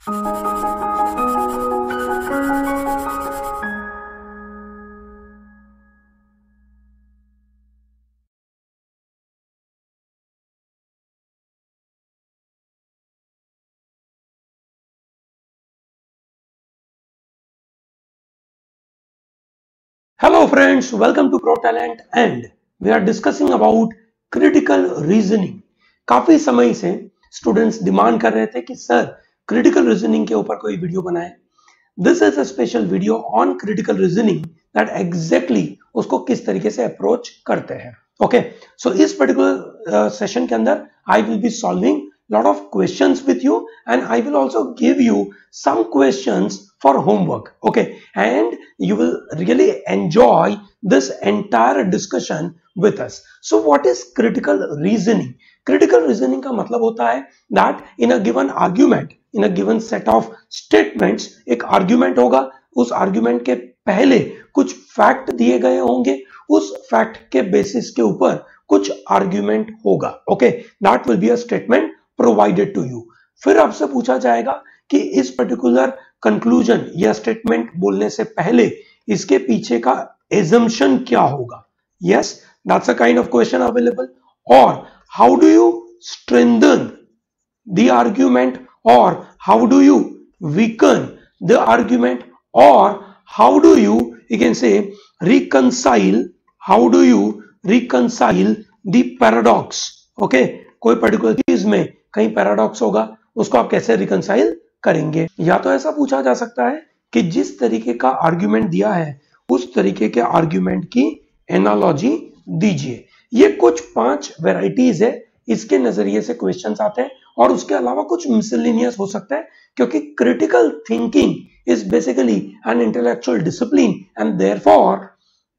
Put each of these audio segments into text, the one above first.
Hello friends, welcome to Pro Talent and we are discussing about critical reasoning. काफी समय से students demand कर रहे थे कि सर क्रिटिकल रीजनिंग के ऊपर कोई वीडियो बनाए. This is a special video on critical reasoning that exactly उसको किस तरीके से अप्रोच करते हैं. ओके, सो इस पर्टिकुलर सेशन के अंदर I will be solving lot of questions with you and I will also give you some questions for homework. Okay, and you will really enjoy this entire discussion with us. So what is critical reasoning? Critical reasoning का मतलब होता है that in a given argument, in a given set of statements, एक argument होगा, उस argument के पहले कुछ fact दिए गए होंगे, उस fact के basis के ऊपर कुछ argument होगा. Okay, that will be a statement provided to you. फिर आपसे पूछा जाएगा कि इस पर्टिकुलर कंक्लूजन या स्टेटमेंट बोलने से पहले इसके पीछे का assumption क्या होगा. Yes, that's a kind of question available. Or how do you strengthen the argument, or how do you weaken the argument, or how do you can say reconcile, how do you reconcile the paradox. Okay, कोई particular चीज में कहीं paradox होगा, उसको आप कैसे reconcile करेंगे. या तो ऐसा पूछा जा सकता है कि जिस तरीके का आर्ग्यूमेंट दिया है उस तरीके के आर्ग्यूमेंट की एनालॉजी दीजिए. ये कुछ 5 वैरायटीज है, इसके नजरिए से क्वेश्चंस आते हैं और उसके अलावा कुछ मिसलेनियस हो सकता है, क्योंकि critical thinking is basically an intellectual discipline and therefore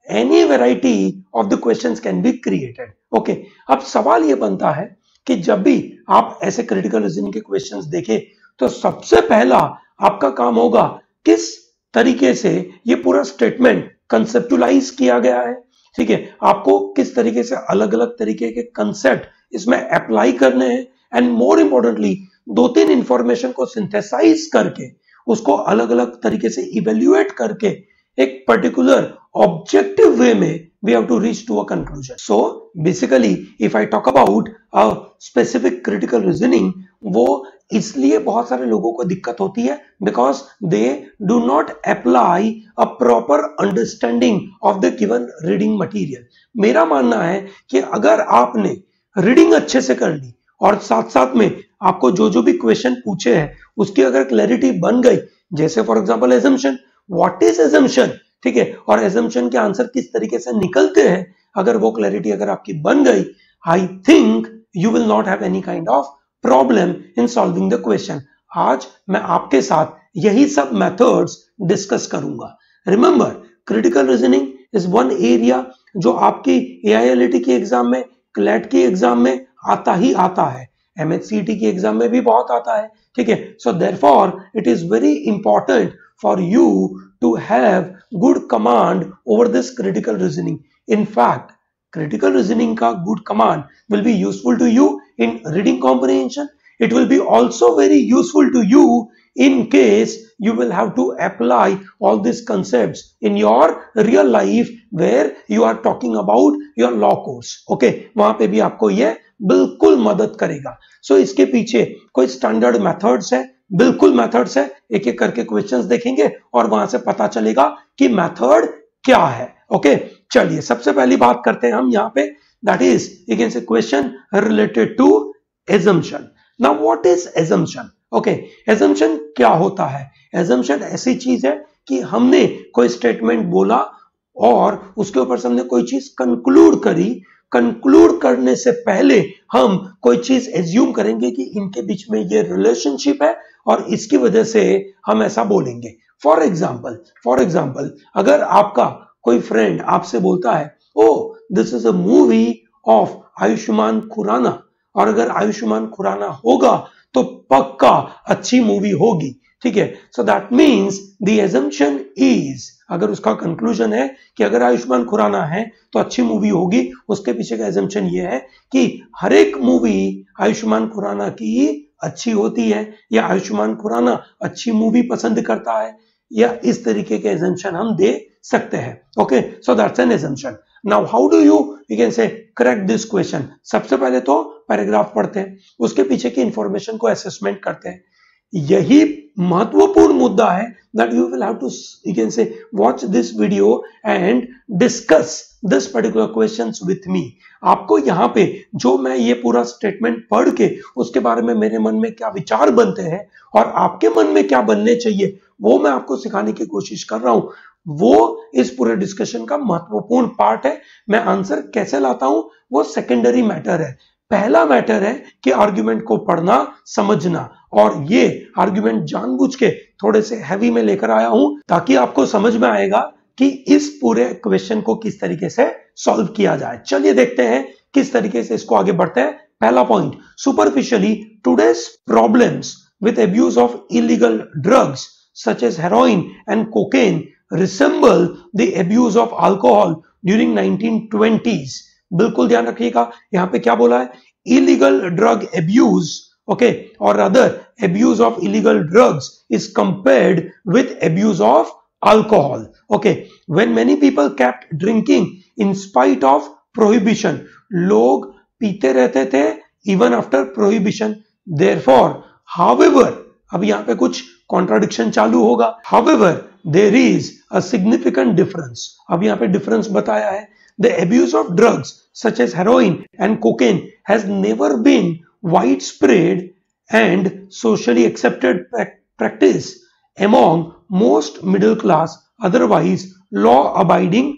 any variety of the questions can be created. Okay, अब सवाल ये बनता है कि जब भी आप ऐसे क्रिटिकल रीजनिंग के क्वेश्चंस देखें तो सबसे पहला आपका काम होगा किस तरीके से ये पूरा स्टेटमेंट कंसेप्चुलाइज किया गया है. ठीक है, आपको किस तरीके से अलग अलग तरीके के कंसेप्ट इसमें अप्लाई करने हैं एंड मोर इंपॉर्टेंटली 2-3 इंफॉर्मेशन को सिंथेसाइज करके उसको अलग अलग तरीके से इवेल्युएट करके एक पर्टिकुलर ऑब्जेक्टिव वे में we have to reach to a conclusion. So basically if I talk about a specific critical reasoning, वो इसलिए बहुत सारे लोगों को दिक्कत होती है because they do not apply a proper understanding of the given reading material. मेरा मानना है कि अगर आपने रीडिंग अच्छे से कर ली और साथ साथ में आपको जो जो भी क्वेश्चन पूछे हैं उसकी अगर क्लैरिटी बन गई, जैसे for example assumption, what is assumption, ठीक है, और एजम्पशन के आंसर किस तरीके से निकलते हैं, अगर वो क्लैरिटी अगर आपकी बन गई, I think you will not have any kind of problem in solving the question. आज मैं आपके साथ यही सब मेथड्स डिस्कस करूंगा. Remember, critical reasoning is one area जो आपकी AILET की एग्जाम में, क्लैट की एग्जाम में आता ही आता है, MHCET की एग्जाम में भी बहुत आता है. ठीक है, so therefore it is very important for you to have good command over this critical reasoning. In fact, critical reasoning ka good command will be useful to you in reading comprehension. It will be also very useful to you in case you will have to apply all these concepts in your real life where you are talking about your law course. Okay, वहां पे भी आपको ये बिल्कुल मदद करेगा. So इसके पीछे कोई स्टैंडर्ड मेथड्स है, बिल्कुल मेथड्स है, एक एक करके क्वेश्चंस देखेंगे और वहां से पता चलेगा कि मेथड क्या है. ओके, चलिए सबसे पहली बात करते हैं हम यहाँ पे, that is you can say question related to assumption. Now what is assumption? Okay, assumption क्या होता है? एजम्पशन ऐसी चीज है कि हमने कोई स्टेटमेंट बोला और उसके ऊपर से हमने कोई चीज कंक्लूड करी. कंक्लूड करने से पहले हम कोई चीज एज्यूम करेंगे कि इनके बीच में ये रिलेशनशिप है और इसकी वजह से हम ऐसा बोलेंगे. फॉर एग्जाम्पल अगर आपका कोई फ्रेंड आपसे बोलता है, oh this is a movie of Ayushmann Khurrana, और अगर आयुष्मान खुराना होगा तो पक्का अच्छी मूवी होगी. ठीक है, सो that means the assumption is, अगर उसका कंक्लूजन है कि अगर आयुष्मान खुराना है तो अच्छी मूवी होगी, उसके पीछे का एजम्पशन ये है कि हर एक मूवी आयुष्मान खुराना की अच्छी होती है, या आयुष्मान खुराना अच्छी मूवी पसंद करता है, या इस तरीके के एजम्पशन हम दे सकते हैं. Okay, so that's an assumption. Now how do you can से करेक्ट दिस क्वेश्चन. सबसे पहले तो पैराग्राफ पढ़ते हैं, उसके पीछे की इंफॉर्मेशन को असेसमेंट करते हैं. यही महत्वपूर्ण मुद्दा है that you will have to you can say watch this video and discuss this particular questions with me. आपको यहाँ पे जो मैं ये पूरा स्टेटमेंट पढ़ के उसके बारे में मेरे मन में क्या विचार बनते हैं और आपके मन में क्या बनने चाहिए वो मैं आपको सिखाने की कोशिश कर रहा हूं. वो इस पूरे डिस्कशन का महत्वपूर्ण पार्ट है. मैं आंसर कैसे लाता हूं वो सेकेंडरी मैटर है. पहला मैटर है कि आर्ग्यूमेंट को पढ़ना, समझना, और ये आर्ग्यूमेंट जानबूझ के थोड़े से हैवी में लेकर आया हूं ताकि आपको समझ में आएगा कि इस पूरे क्वेश्चन को किस तरीके से सॉल्व किया जाए. चलिए देखते हैं किस तरीके से इसको आगे बढ़ते हैं. पहला point, superficially today's problems with abuse of illegal drugs such as heroin and cocaine resemble the abuse of alcohol during 1920s. बिल्कुल ध्यान रखिएगा, यहां पे क्या बोला है, इलीगल ड्रग अब्यूज, ओके, और other abuse of illegal drugs is compared with abuse of alcohol. Okay, when many people kept drinking in spite of prohibition. लोग पीते रहते थे even after prohibition. Therefore however, अब यहां पे कुछ कॉन्ट्राडिक्शन चालू होगा. However there is a significant difference. अब यहां पे डिफरेंस बताया है. The abuse of drugs such as heroin and cocaine has never been widespread and socially accepted practice among most middle class, otherwise law-abiding,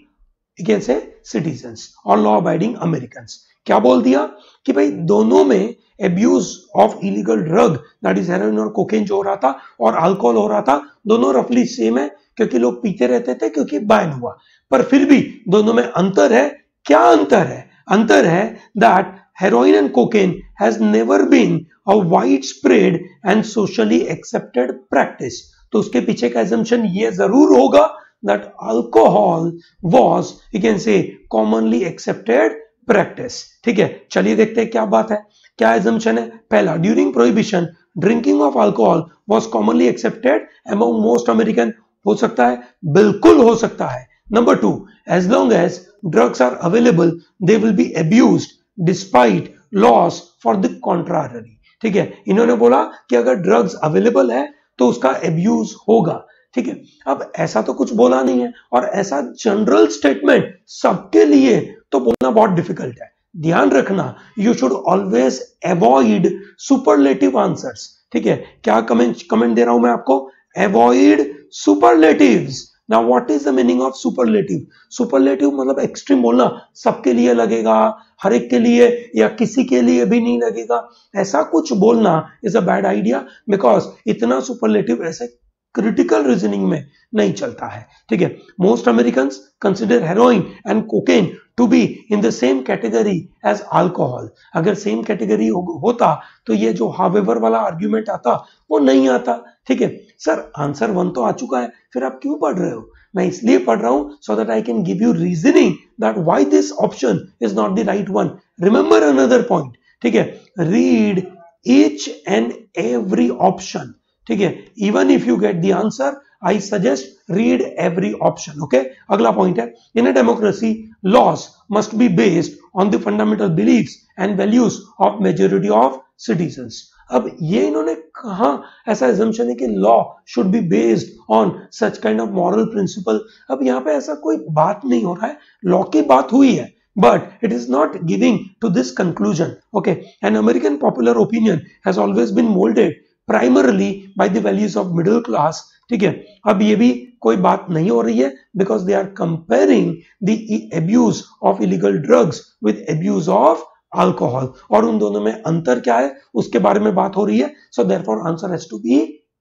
you can say citizens or law-abiding Americans. क्या बोल दिया कि भाई दोनों में abuse of illegal drug, that is heroin और cocaine जो हो रहा था और alcohol हो रहा था, दोनों roughly same है क्योंकि लोग पीते रहते थे, क्योंकि बैन हुआ. पर फिर भी दोनों में अंतर है. क्या अंतर है? अंतर है that heroin and cocaine has never been a widespread and socially accepted practice. तो उसके पीछे का assumption ये जरूर होगा that alcohol was, you can say, commonly accepted practice. ठीक है, चलिए देखते हैं क्या बात है, क्या assumption है. पहला, during prohibition drinking of alcohol was commonly accepted among most American. हो सकता है, बिल्कुल हो सकता है. Number two, as long as drugs are available, they will be abused despite laws for the contrary. ठीक है, इन्होंने बोला कि अगर ड्रग्स अवेलेबल है तो उसका अब्यूज होगा. ठीक है, अब ऐसा तो कुछ बोला नहीं है, और ऐसा जनरल स्टेटमेंट सबके लिए तो बोलना बहुत डिफिकल्ट है. ध्यान रखना, you should always avoid superlative answers. ठीक है, क्या कमेंट दे रहा हूं मैं आपको, avoid superlatives. Now what is the meaning of superlative? Superlative मतलब एक्सट्रीम बोलना, सबके लिए लगेगा, हर एक के लिए, या किसी के लिए भी नहीं लगेगा, ऐसा कुछ बोलना is a bad idea, because इतना सुपरलेटिव ऐसे क्रिटिकल रीजनिंग में नहीं चलता है. ठीक है, most Americans consider heroin and cocaine to be in the same category as alcohol. अगर सेम कैटेगरी होता तो ये जो हाउएवर वाला आर्ग्यूमेंट आता वो नहीं आता. ठीक है सर, आंसर 1 तो आ चुका है, फिर आप क्यों पढ़ रहे हो? मैं इसलिए पढ़ रहा हूं so that I can give you reasoning that why this option is not the right one. Remember another point. ठीक है, read each and every option. ठीक है, even if you get the answer I suggest read every option. Okay, अगला point है, in a democracy laws must be based on the fundamental beliefs and values of majority of citizens. अब ये इन्होंने कहा, ऐसा assumption है कि law should be based on such kind of moral principle. अब यहाँ पे ऐसा कोई बात नहीं हो रहा है, लॉ की बात हुई है, but it is not giving to this conclusion. Okay, an American popular opinion has always been molded primarily by the values of middle class. ठीक है, अब ये भी कोई बात नहीं हो रही है, because they are comparing the abuse of illegal drugs with abuse of alcohol, और उन दोनों में अंतर क्या है उसके बारे में बात हो रही है. So therefore answer has to be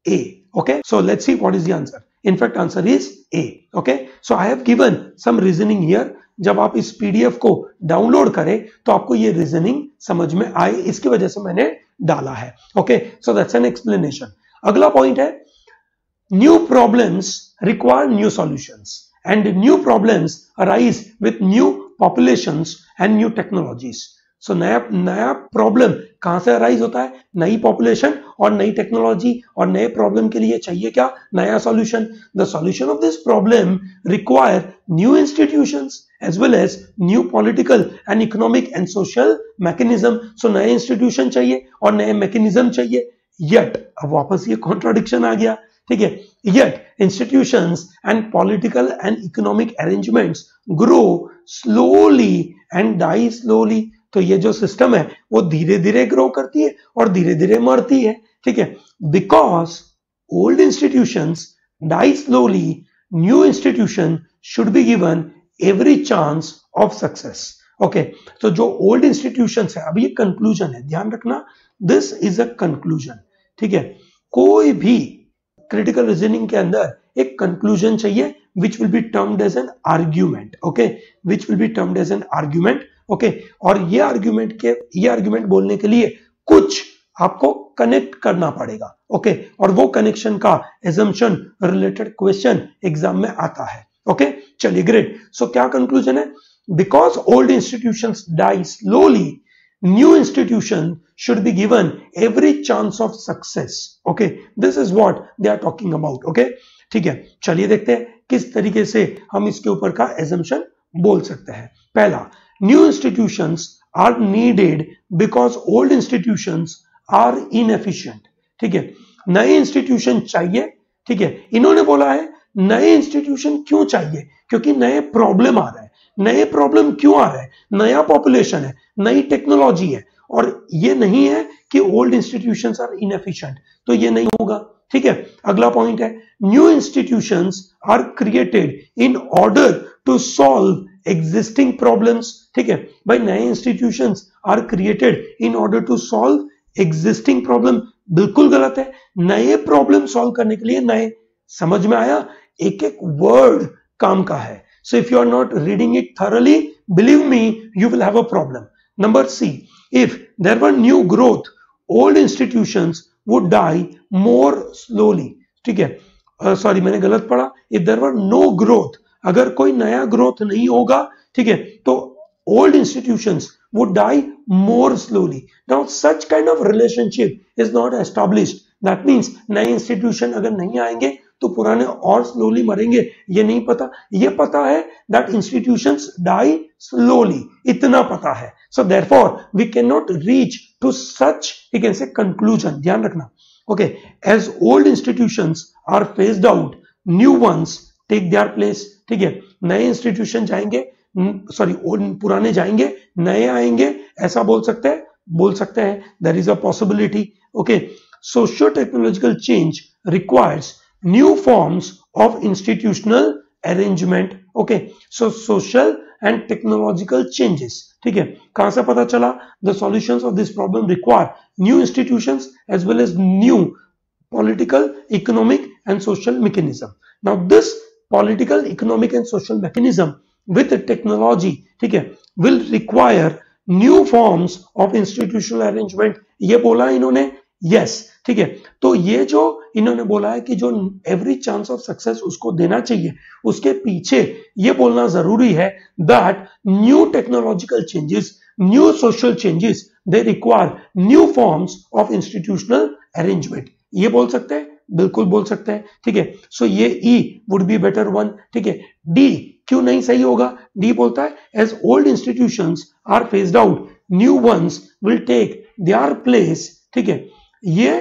A. Okay, so let's see what is the answer. In fact answer is A. Okay, so I have given some reasoning here. जब आप इस पीडीएफ को डाउनलोड करें तो आपको ये रीजनिंग समझ में आए, इसकी वजह से मैंने डाला है. Okay, so that's an explanation. अगला पॉइंट है, new problems require new solutions and new problems arise with new populations and new technologies. सो नया प्रॉब्लम कहां से अराइज होता है? नई पॉपुलेशन और नई टेक्नोलॉजी, और नए प्रॉब्लम के लिए चाहिए क्या? नया solution. The solution of this problem require new institutions as well as new political and economic and social mechanism. So नए इंस्टीट्यूशन चाहिए और नए मैकेनिज्म चाहिए. यट, अब वापस ये कॉन्ट्राडिक्शन आ गया, ठीक है. Yet institutions and political and economic arrangements grow slowly and die slowly. तो ये जो सिस्टम है वो धीरे धीरे ग्रो करती है और धीरे धीरे मरती है, ठीक है. Because old institutions die slowly, new institution should be given every chance of success. Okay, तो जो ओल्ड इंस्टीट्यूशंस है, अभी ये कंक्लूजन है, ध्यान रखना, दिस इज अ कंक्लूजन, ठीक है. कोई भी क्रिटिकल रीजनिंग के अंदर एक कंक्लूजन चाहिए which will be termed as an argument. Okay, which will be termed as an argument. Okay, और ये आर्ग्यूमेंट बोलने के लिए कुछ आपको कनेक्ट करना पड़ेगा. ओके, और वो कनेक्शन का एजम्पशन रिलेटेड क्वेश्चन एग्जाम में आता है. ओके, चलिए, ग्रेट. सो क्या कंक्लूजन है? Because old institutions die slowly, new institution should be given every chance of success. Okay, this is what they are talking about. Okay, ठीक है. चलिए देखते हैं किस तरीके से हम इसके ऊपर का assumption बोल सकते हैं. पहला, new institutions are needed because old institutions are inefficient. ठीक है, नए इंस्टीट्यूशन चाहिए. ठीक है, इन्होंने बोला है नए इंस्टीट्यूशन क्यों चाहिए? क्योंकि नए प्रॉब्लम आ रहे हैं. नए प्रॉब्लम क्यों आ रहे हैं? नया पॉपुलेशन है, नई टेक्नोलॉजी है, और ये नहीं है कि ओल्ड इंस्टीट्यूशंस आर इनएफिशिएंट, तो ये नहीं होगा. ठीक है, अगला पॉइंट है, new institutions are created in order to solve existing problems. ठीक है भाई, नए institutions are created in order to solve existing problem. बिल्कुल गलत है. नए प्रॉब्लम सॉल्व करने के लिए नए, समझ में आया? एक एक वर्ड काम का है. So if you are not reading it thoroughly, believe me, you will have a problem. Number C, if there were new growth, old institutions would die more slowly. ठीक है, सॉरी मैंने गलत पढ़ा. If there were no growth, अगर कोई नया growth नहीं होगा, ठीक है, तो old institutions would die more slowly. Now such kind of relationship is not established. That means नए इंस्टीट्यूशन अगर नहीं आएंगे तो पुराने और स्लोली मरेंगे, ये नहीं पता. ये पता है दैट इंस्टीट्यूशंस डाई स्लोली, इतना पता है. So therefore we can not reach to such, we can say conclusion. ध्यान रखना. Okay, as old institutions are phased out, new ones take their place. ठीक है, नए इंस्टीट्यूशन जाएंगे, सॉरी पुराने जाएंगे, नए आएंगे, ऐसा बोल सकते हैं. There is a possibility. Okay, socio technological change requires new forms of institutional arrangement. Okay, so social and technological changes. ठीक है, कहां से पता चला? The solutions of this problem require new institutions as well as new political, economic and social mechanism. Now this political, economic and social mechanism with the technology, ठीक है, will require new forms of institutional arrangement. ये बोला इन्होंने. Yes, ठीक है, तो ये जो इन्होंने बोला है कि जो एवरी चांस ऑफ सक्सेस उसको देना चाहिए, उसके पीछे ये बोलना जरूरी है that new technological changes, new social changes, they require new forms of institutional arrangement. ये बोल सकते हैं, बिल्कुल बोल सकते हैं. ठीक है, सो ये ई वुड बी बेटर वन. ठीक है, डी क्यों नहीं सही होगा? डी बोलता है as old institutions are phased out, new ones will take their place. ठीक है, ये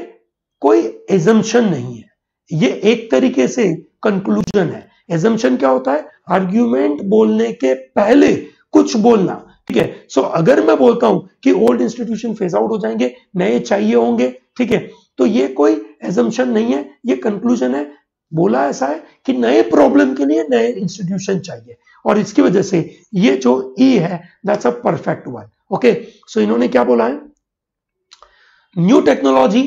कोई एजम्पशन नहीं है, ये एक तरीके से कंक्लूजन है. एजम्पशन क्या होता है? आर्ग्यूमेंट बोलने के पहले कुछ बोलना. ठीक है, सो अगर मैं बोलता हूं कि ओल्ड इंस्टीट्यूशन फेज आउट हो जाएंगे, नए चाहिए होंगे, ठीक है, तो ये कोई एजम्पशन नहीं है, ये कंक्लूजन है. बोला ऐसा है कि नए प्रॉब्लम के लिए नए इंस्टीट्यूशन चाहिए, और इसकी वजह से ये जो ई है that's a perfect one. Okay, so इन्होंने क्या बोला है? New technology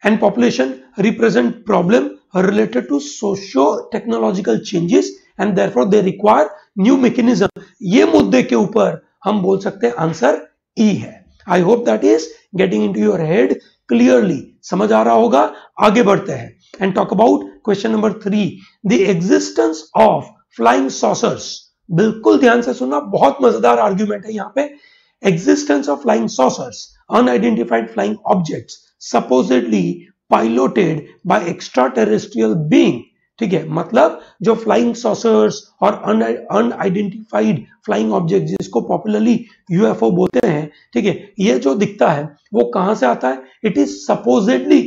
and population represent problem related to socio-technological changes and therefore they require new mechanism. ये मुद्दे के ऊपर हम बोल सकते हैं आंसर E है. I hope that is getting into your head clearly. समझ आ रहा होगा. आगे बढ़ते हैं and talk about question number 3, the existence of flying saucers. बिल्कुल ध्यान से सुनना, बहुत मजेदार आर्ग्यूमेंट है यहाँ पे. existence of flying saucers, unidentified flying objects supposedly piloted by extraterrestrial being. ठीक है, मतलब जो फ्लाइंग सॉसर्स और अनआइडेंटिफाइड फ्लाइंग ऑब्जेक्ट जिसको पॉपुलरली यूएफओ बोलते हैं, ठीक है, ये जो दिखता है वो कहां से आता है? It is supposedly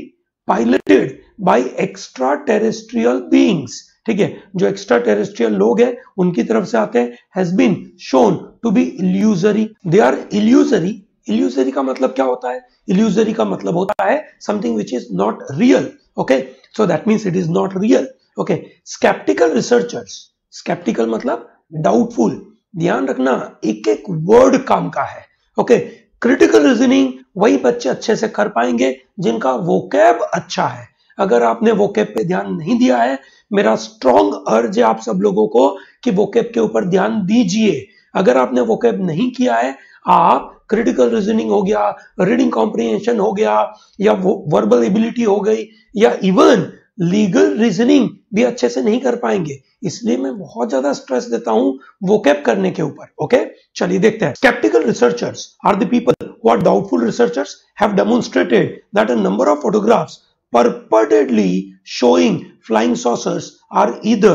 piloted by extra terrestrial beings. ठीक है, जो एक्स्ट्रा टेरेस्ट्रियल लोग हैं उनकी तरफ से आते हैं। Has been shown to be illusory, they are illusory. Illusory का मतलब क्या होता है? इल्यूजरी का मतलब होता है something which is not real. Okay, so that means it is not real. Okay, sceptical researchers, sceptical मतलब डाउटफुल, ध्यान रखना एक एक वर्ड काम का है। ओके, क्रिटिकल रीजनिंग वही बच्चे अच्छे से कर पाएंगे जिनका वोकैब अच्छा है। अगर आपने वोकैब पे ध्यान नहीं दिया है, मेरा स्ट्रॉन्ग अर्ज है आप सब लोगों को कि वोकैब के ऊपर ध्यान दीजिए। अगर आपने वोकैब नहीं किया है, आप क्रिटिकल रीजनिंग हो गया, रीडिंग कॉम्प्रिहेंशन हो गया, या वर्बल एबिलिटी हो गई, या इवन लीगल रीजनिंग भी अच्छे से नहीं कर पाएंगे। इसलिए मैं बहुत ज्यादा स्ट्रेस देता हूं वोकैब करने के ऊपर। ओके, चलिए देखते हैं। Sceptical researchers are the people who are doubtful researchers have demonstrated that a number of photographs purportedly showing flying saucers are either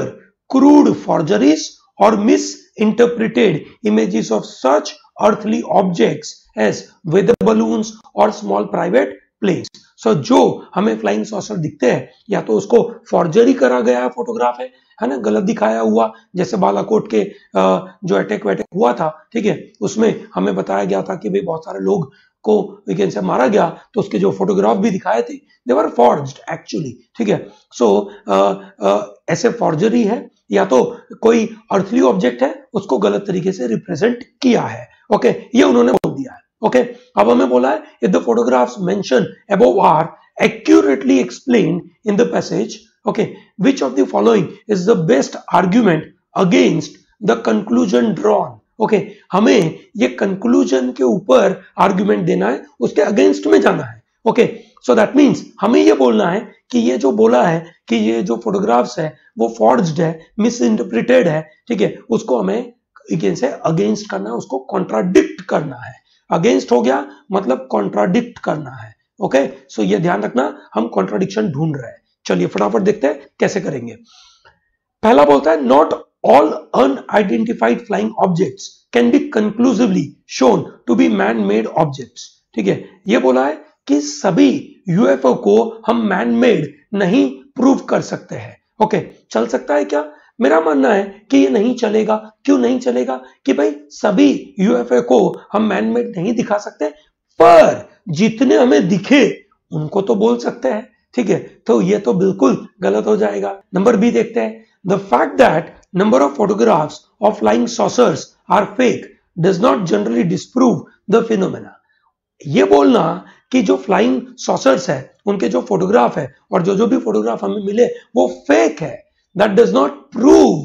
crude forgeries or misinterpreted images of such earthly objects as weather balloons or small private planes. So जो हमें flying saucer दिखते हैं या तो उसको forgery करा गया photograph है ना, गलत दिखाया हुआ, जैसे बालाकोट के जो अटैक हुआ था, ठीक है, उसमें हमें बताया गया था कि भाई बहुत सारे लोग को वीकेंड से मारा गया, तो उसके जो फोटोग्राफ भी दिखाए थे दे वर फॉर्ज्ड एक्चुअली। ठीक है, सो ऐसे फॉर्जरी है या तो कोई अर्थली ऑब्जेक्ट है उसको गलत तरीके से रिप्रेजेंट किया है। ओके, ये उन्होंने बोल दिया है। ओके, अब हमें बोला है if the photographs mention above are accurately explained in the passage, okay, which of the following is the best argument against the conclusion drawn. Okay, हमें ये कंक्लूजन के ऊपर आर्गुमेंट देना है, उसके अगेंस्ट में जाना है। ओके, सो दैट मीन्स हमें ये बोलना है कि ये जो बोला है कि ये जो फोटोग्राफ्स है वो फॉर्ज्ड है, मिस इंटरप्रिटेड है, ठीक है, उसको हमें से अगेंस्ट करना है, उसको कॉन्ट्राडिक्ट करना है। अगेंस्ट हो गया मतलब कॉन्ट्राडिक्ट करना है। ओके, सो ये ध्यान रखना, हम कॉन्ट्राडिक्शन ढूंढ रहे हैं। चलिए फटाफट देखते हैं कैसे करेंगे। पहला बोलता है not all unidentified flying objects can be conclusively shown to be man-made objects। ठीक है, ये बोला है कि सभी यूएफओ को हम मैन मेड नहीं प्रूव कर सकते हैं। ओके, चल सकता है क्या? मेरा मानना है कि ये नहीं चलेगा। क्यों नहीं चलेगा? कि भाई सभी यूएफओ को हम मैन मेड नहीं दिखा सकते, पर जितने हमें दिखे उनको तो बोल सकते हैं। ठीक है, तो ये तो बिल्कुल गलत हो जाएगा। नंबर बी देखते हैं। The fact that number of photographs of flying saucers are fake does not generally disprove the phenomena। ये बोलना कि जो फ्लाइंग सॉसर्स है उनके जो फोटोग्राफ है और जो भी फोटोग्राफ हमें मिले वो फेक है, that does not prove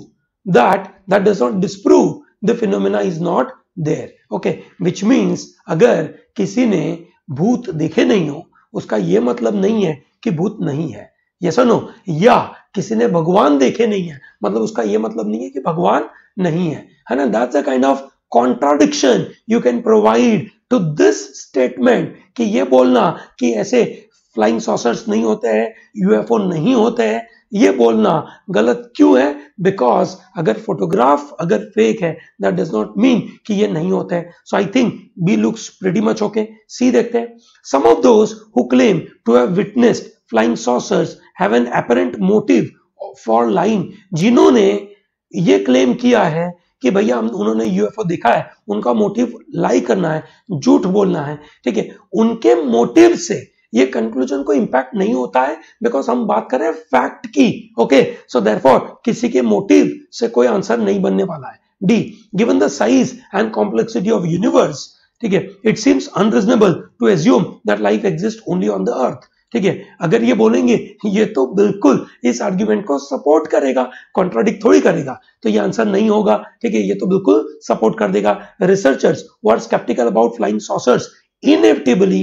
that does not disprove the phenomena is not there। okay, which means अगर किसी ने भूत देखे नहीं हो उसका ये मतलब नहीं है कि भूत नहीं है। yes or no? या किसी ने भगवान देखे नहीं है मतलब उसका ये मतलब नहीं है कि भगवान नहीं है ना। That's a kind of contradiction you can provide to this statement कि ये बोलना कि ऐसे फ्लाइंग सॉसर्स नहीं होते हैं, यूएफओ नहीं होते हैं, ये बोलना गलत क्यों है? बिकॉज अगर फोटोग्राफ अगर फेक है दैट डज नॉट मीन कि ये नहीं होते हैं। So I think B looks pretty much okay. See देखते हैं। Some of those who claim to have witnessed flying saucers have an apparent motive for lying। जिन्होंने ये क्लेम किया है कि भैया उन्होंने यूएफओ देखा है, उनका मोटिव लाई करना है, झूठ बोलना है, ठीक है, उनके मोटिव से ये कंक्लूजन को इंपैक्ट नहीं होता है, बिकॉज हम बात कर रहे हैं फैक्ट की। ओके, सो देयरफॉर किसी के मोटिव से कोई आंसर नहीं बनने वाला है। D, given the size and complexity of universe, ठीक है, it seems unreasonable to assume that life exist only on the earth. ठीक है, अगर ये बोलेंगे ये तो बिल्कुल इस आर्ग्यूमेंट को सपोर्ट करेगा, कॉन्ट्राडिक्ट थोड़ी करेगा, तो ये आंसर नहीं होगा। ठीक है, ये तो बिल्कुल सपोर्ट कर देगा। Researchers who are sceptical about flying saucers inevitably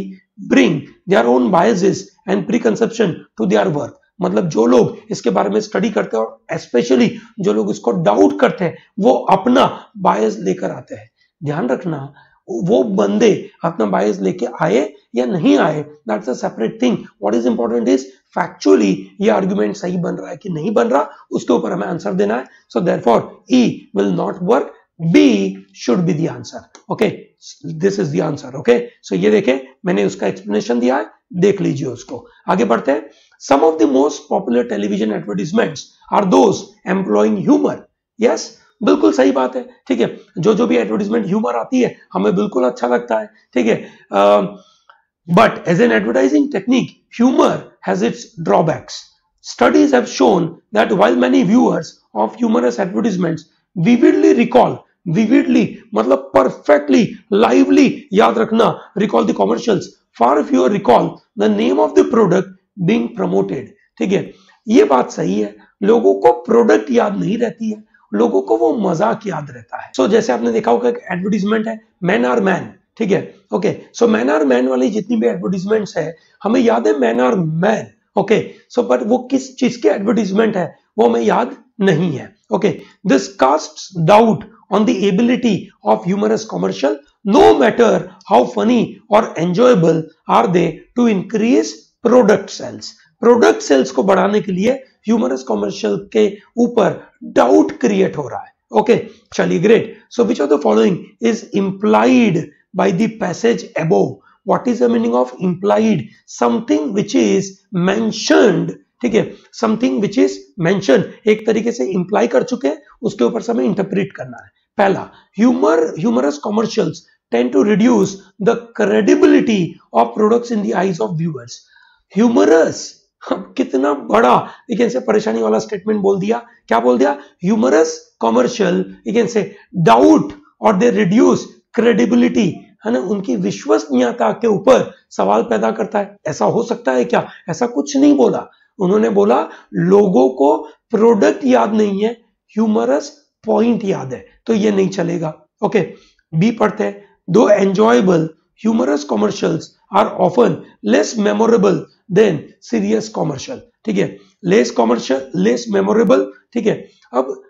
bring their own biases and preconception to their work. मतलब जो लोग इसके बारे में स्टडी करते हैं और स्पेशली जो लोग इसको डाउट करते हैं वो अपना बायस लेकर आते हैं। ध्यान रखना, वो बंदे अपना बायस लेके आए या नहीं आए, that's a separate thing. What is important is factually ये आर्गुमेंट सही बन रहा है कि नहीं बन रहा, उसके ऊपर हमें आंसर देना है। So therefore E will not work, B should be the answer. Okay, this is the answer. Okay, so ये देखें मैंने उसका एक्सप्लेनेशन दिया है, देख लीजिए उसको। आगे बढ़ते हैं। Some of the most popular television advertisements are those employing humour. Yes, बिल्कुल सही बात है। ठीक है, जो भी एडवर्टाइजमेंट ह्यूमर आती है हमें बिल्कुल अच्छा लगता है। ठीक है, but as an advertising technique, humor has its drawbacks. Studies have shown that while many viewers of humorous advertisements vividly recall, vividly मतलब perfectly, lively याद रखना, recall the commercials, far fewer recall the name of the product being promoted. ठीक है, ये बात सही है, लोगों को प्रोडक्ट याद नहीं रहती है, लोगों को वो मजाक याद रहता है। जैसे आपने देखा होगा एडवर्टीजमेंट है मैन आर मैन। ठीक है, okay, so man are man वाली जितनी भी एडवर्टीजमेंट्स है हमें याद है man are man. Okay, so but वो किस चीज के एडवर्टीजमेंट है वो हमें याद नहीं है। Okay, this casts doubt on the ability of humorous commercial, no matter how funny or enjoyable are they to increase product sales. Product sales को बढ़ाने के लिए ह्यूमरस कमर्शियल के ऊपर डाउट क्रिएट हो रहा है। ओके, चलिए great. So which of the following is implied by the passage above? What is the meaning of implied? Something which is mentioned. ठीक है, something which is mentioned एक तरीके से imply कर चुके हैं, उसके ऊपर से हमें इंटरप्रेट करना है। पहला, humorous commercials tend to reduce the credibility of products in the eyes of viewers. Humorous, कितना बड़ा एक से परेशानी वाला स्टेटमेंट बोल दिया। क्या बोल दिया? ह्यूमरस कमर्शियल एक से डाउट और दे रिड्यूस क्रेडिबिलिटी, है ना, उनकी विश्वसनीयता के ऊपर सवाल पैदा करता है। ऐसा हो सकता है क्या? ऐसा कुछ नहीं बोला उन्होंने, बोला लोगों को प्रोडक्ट याद नहीं है, ह्यूमरस पॉइंट याद है, तो ये नहीं चलेगा। ओके, बी पढ़ते हैं। Though enjoyable humorous commercials are often less memorable than serious commercial. ठीक है, लेस कमर्शियल, लेस मेमोरेबल। ठीक है, अब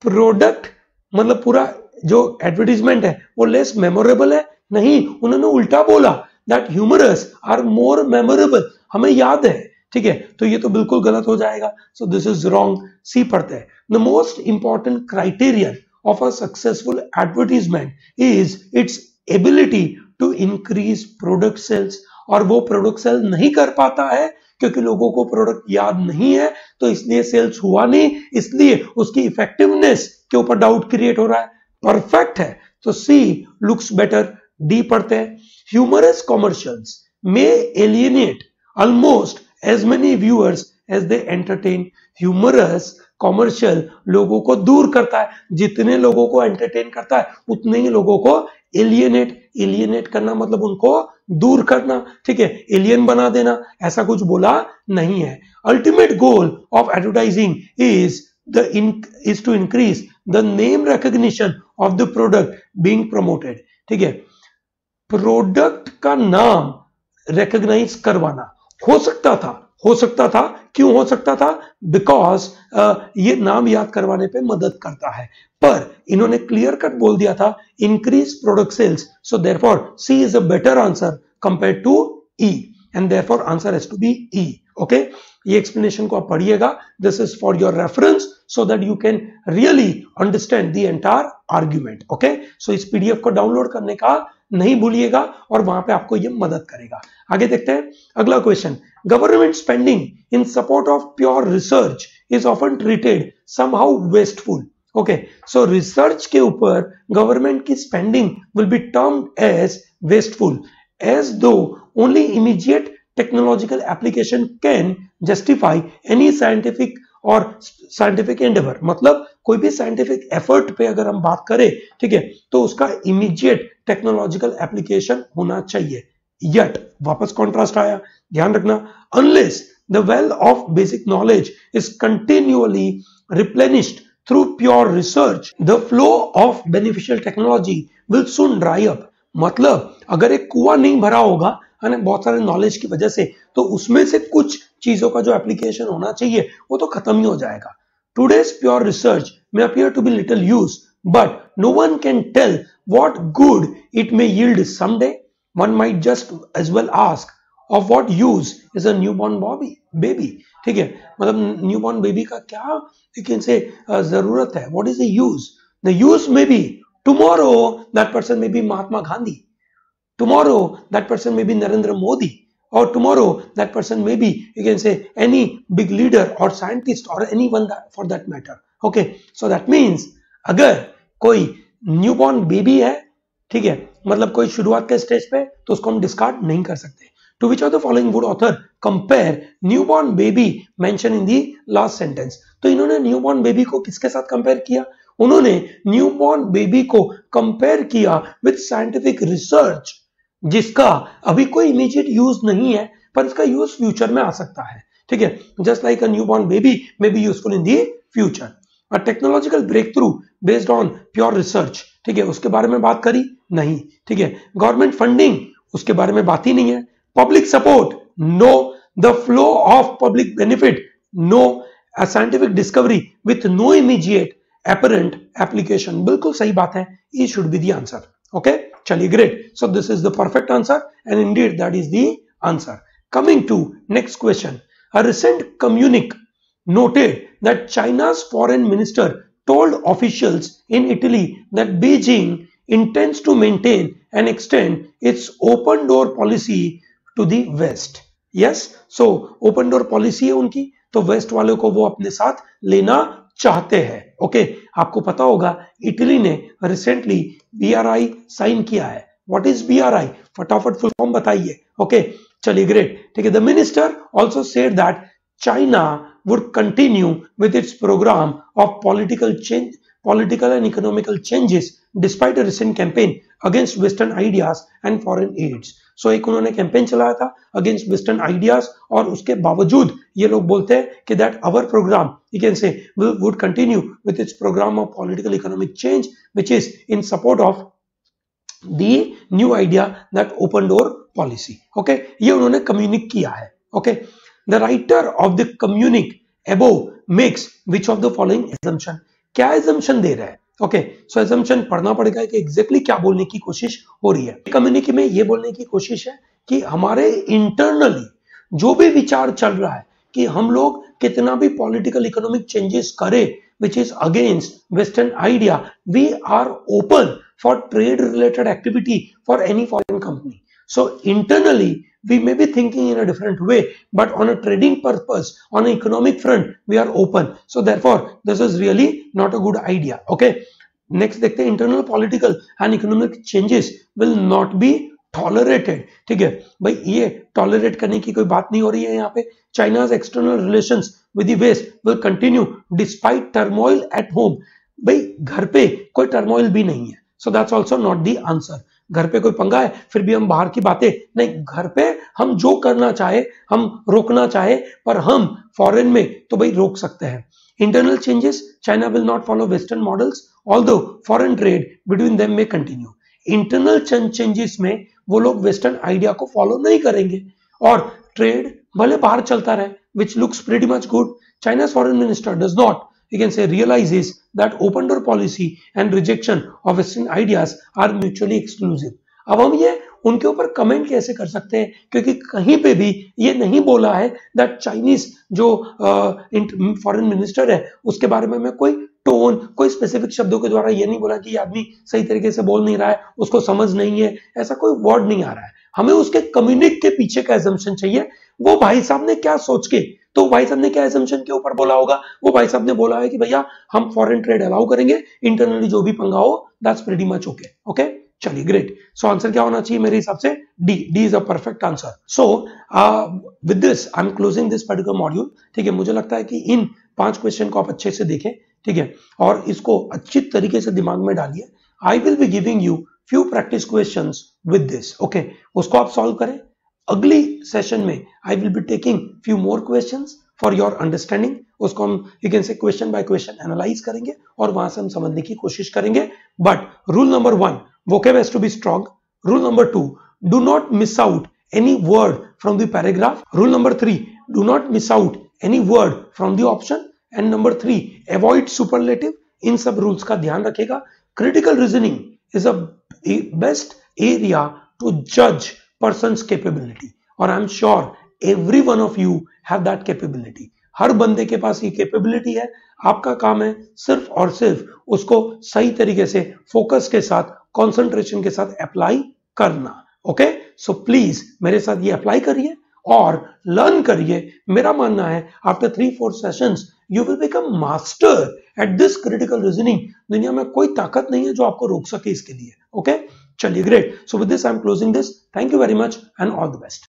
प्रोडक्ट मतलब पूरा जो एडवर्टीजमेंट है वो लेस मेमोरेबल है, नहीं, उन्होंने उल्टा बोला that humorous are more memorable, हमें याद है। ठीक है, तो ये तो बिल्कुल गलत हो जाएगा। So this is wrong. See पढ़ते हैं। The most important criterion of a successful advertisement is its ability to increase product sales. और वो प्रोडक्ट सेल नहीं कर पाता है क्योंकि लोगों को प्रोडक्ट याद नहीं है, तो इसलिए सेल्स हुआ नहीं, इसलिए उसकी इफेक्टिवनेस के ऊपर डाउट क्रिएट हो रहा है। परफेक्ट है, तो सी लुक्स बेटर। डी पढ़ते हैं। Humorous commercials may alienate almost as many viewers as they entertain. Humorous commercial लोगों को दूर करता है, जितने लोगों को एंटरटेन करता है उतने ही लोगों को एलियनेट करना मतलब उनको दूर करना। ठीक है, एलियन बना देना, ऐसा कुछ बोला नहीं है। Ultimate goal of advertising is to increase the name recognition of the product being promoted. ठीक है, प्रोडक्ट का नाम रिकॉग्नाइज करवाना हो सकता था। क्यों हो सकता था? बिकॉज ये नाम याद करवाने पे मदद करता है, पर इन्होंने क्लियर कट बोल दिया था increase product sales. So therefore C is a better answer compare to E, and therefore answer has to be E. Okay, ये एक्सप्लेनेशन को आप पढ़िएगा, this is for your reference so that you can really understand the entire argument. Okay, so इस PDF को download करने का नहीं भूलिएगा और वहां पे आपको ये मदद करेगा। आगे देखते हैं अगला question. Government spending in support of pure research is often treated somehow wasteful. Okay, so research के ऊपर गवर्नमेंट की spending will be termed as wasteful, as though only immediate technological application can justify any scientific or scientific endeavour. मतलब कोई भी scientific effort पे अगर हम बात करें, ठीक है, तो उसका इमीडिएट टेक्नोलॉजिकल एप्लीकेशन होना चाहिए। यट वापस कॉन्ट्रास्ट आया, ध्यान रखना। Unless the well of basic knowledge is continually replenished through pure research, the flow of beneficial technology will soon dry up. मतलब अगर एक कुआं नहीं भरा होगा है ना बहुत सारे नॉलेज की वजह से, तो उसमें से कुछ चीजों का जो एप्लीकेशन होना चाहिए वो तो खत्म ही हो जाएगा। Today's pure research may appear to be little use but no one can tell what good it may yield someday. One might just as well ask of what use is a newborn baby. ठीक है, मतलब newborn baby का क्या लेकिन से जरूरत है, what is the use? The use may be tomorrow that person may be Mahatma Gandhi, tomorrow that person may be Narendra Modi, or tomorrow that person may be, you can say, any big leader or scientist or anyone for that matter. Okay, so that means अगर कोई newborn baby है, ठीक है, मतलब कोई शुरुआत के stage पे, तो उसको हम डिस्कार्ड नहीं कर सकते. To which of the following would author compare newborn baby mentioned in the last sentence? तो इन्होंने न्यूबॉर्न बेबी को किसके साथ कंपेयर किया? उन्होंने न्यूबॉर्न बेबी को कंपेयर किया विद साइंटिफिक रिसर्च, जिसका अभी कोई इमीडिएट यूज नहीं है, पर इसका यूज फ्यूचर में आ सकता है. ठीक है, just like a newborn baby may be useful in the future. A technological breakthrough based on pure research, ठीक है, उसके बारे में बात करी नहीं. ठीक है, गवर्नमेंट फंडिंग, उसके बारे में बात ही नहीं है. Public support, no. The flow of public benefit, no. A scientific discovery with no immediate apparent application, बिल्कुल सही बात है. ये should be the answer. Okay, चलिए, great. So this is the perfect answer, and indeed that is the answer. Coming to next question. A recent communique noted that China's foreign minister told officials in Italy that Beijing intends to maintain and extend its open door policy to the West. Yes, so open door policy है उनकी, तो waste वालों को वो अपने साथ लेना चाहते हैं. ओके, आपको पता होगा इटली ने रिसेंटली BRI साइन किया है. What is BRI? फटाफट फुल फॉर्म बताइए. ओके, चलिए, ग्रेट. ठीक है, the minister also said that China would continue with its programme of political and economical changes despite a recent campaign against western ideas and foreign aids. So एक उन्होंने campaign चलाया था against western ideas, और उसके बावजूद ये लोग बोलते हैं कि that our program, you can say, would continue with its programme of political economic change which is in support of the new idea that open door policy. Okay, ये उन्होंने कम्युनिक किया है. Okay, the writer of the communique above makes which of the following assumption? क्या assumption दे रहा है? Okay, सो assumption पढ़ना पड़ेगा कि एग्जैक्टली क्या बोलने की कोशिश हो रही है. कम्युनिटी में ये बोलने की कोशिश है कि हमारे इंटरनली जो भी विचार चल रहा है कि हम लोग कितना भी पॉलिटिकल इकोनॉमिक चेंजेस करें which is against western idea, we are open for trade related activity for any foreign company. So internally we may be thinking in a different way, but on a trading purpose, on an economic front, we are open. So therefore this is really not a good idea. Okay, next देखते हैं, internal political and economic changes will not be tolerated. ठीक है भाई, ये tolerate करने की कोई बात नहीं हो रही है यहाँ पे. China's external relations with the West will continue despite turmoil at home. भाई घर पे कोई टर्मोइल भी नहीं है, so that's also not the answer. घर पे कोई पंगा है फिर भी हम बाहर की बातें नहीं, घर पे हम जो करना चाहे, हम रोकना चाहे, पर हम फॉरेन में तो भाई रोक सकते हैं. Internal changes, China will not follow Western models, although foreign trade between them may continue. Internal changes में वो लोग वेस्टर्न आइडिया को फॉलो नहीं करेंगे और ट्रेड भले बाहर चलता रहे, which looks pretty much good. China's foreign minister does not, you can say, realizes that open door policy and rejection of Western ideas are mutually exclusive. अब हम ये उनके ऊपर कमेंट कैसे कर सकते हैं, क्योंकि कहीं पे भी ये नहीं बोला है दैट चाइनीज जो फॉरेन मिनिस्टर है उसके बारे में मैं कोई टोन, कोई स्पेसिफिक शब्दों के द्वारा ये नहीं बोला कि ये आदमी सही तरीके से बोल नहीं रहा है, उसको समझ नहीं है, ऐसा कोई वर्ड नहीं आ रहा है. हमें उसके कम्युनिक के पीछे का एजम्पशन चाहिए, वो भाई साहब ने क्या सोच के, तो भाई साहब ने क्या एजम्पशन के ऊपर बोला होगा. वो भाई साहब ने बोला है कि भैया हम फॉरेन ट्रेड अलाउ करेंगे, इंटरनली जो भी पंगा हो, that's pretty much okay. Okay, चलिए, ग्रेट. सो आंसर क्या होना चाहिए मेरे हिसाब से? D. D is a perfect answer. So with this I am closing this particular module. ठीक है, मुझे लगता है कि इन 5 क्वेश्चन को आप अच्छे से देखें, ठीक है, और इसको अच्छी तरीके से दिमाग में डालिए. I will be giving you few practice questions with this. Okay, उसको आप सॉल्व करें. अगली सेशन में I will be taking few more questions for your understanding. उसको हम, you can say, question by question analyse करेंगे और वहां से हम समझने की कोशिश करेंगे. But rule number 1, vocab has to be strong. Rule number 2, do not miss out any word from the paragraph. Rule number 3, do not miss out any word from the option. And number 3, avoid superlative. इन सब rules का ध्यान रखेगा. Critical reasoning is a best area to जज person's capability, और I am sure every one of you have that capability. हर बंदे के पास ये कैपेबिलिटी है. आपका काम है सिर्फ और सिर्फ उसको सही तरीके से फोकस के साथ, कंसंट्रेशन के साथ अप्लाई करना. ओके, सो प्लीज मेरे साथ ये अप्लाई करिए और लर्न करिए. मेरा मानना है after 3-4 sessions you will become master at this critical reasoning. दुनिया में कोई ताकत नहीं है जो आपको रोक सके इसके लिए. ओके, चलिए, great. So with this I am closing this. Thank you very much and all the best.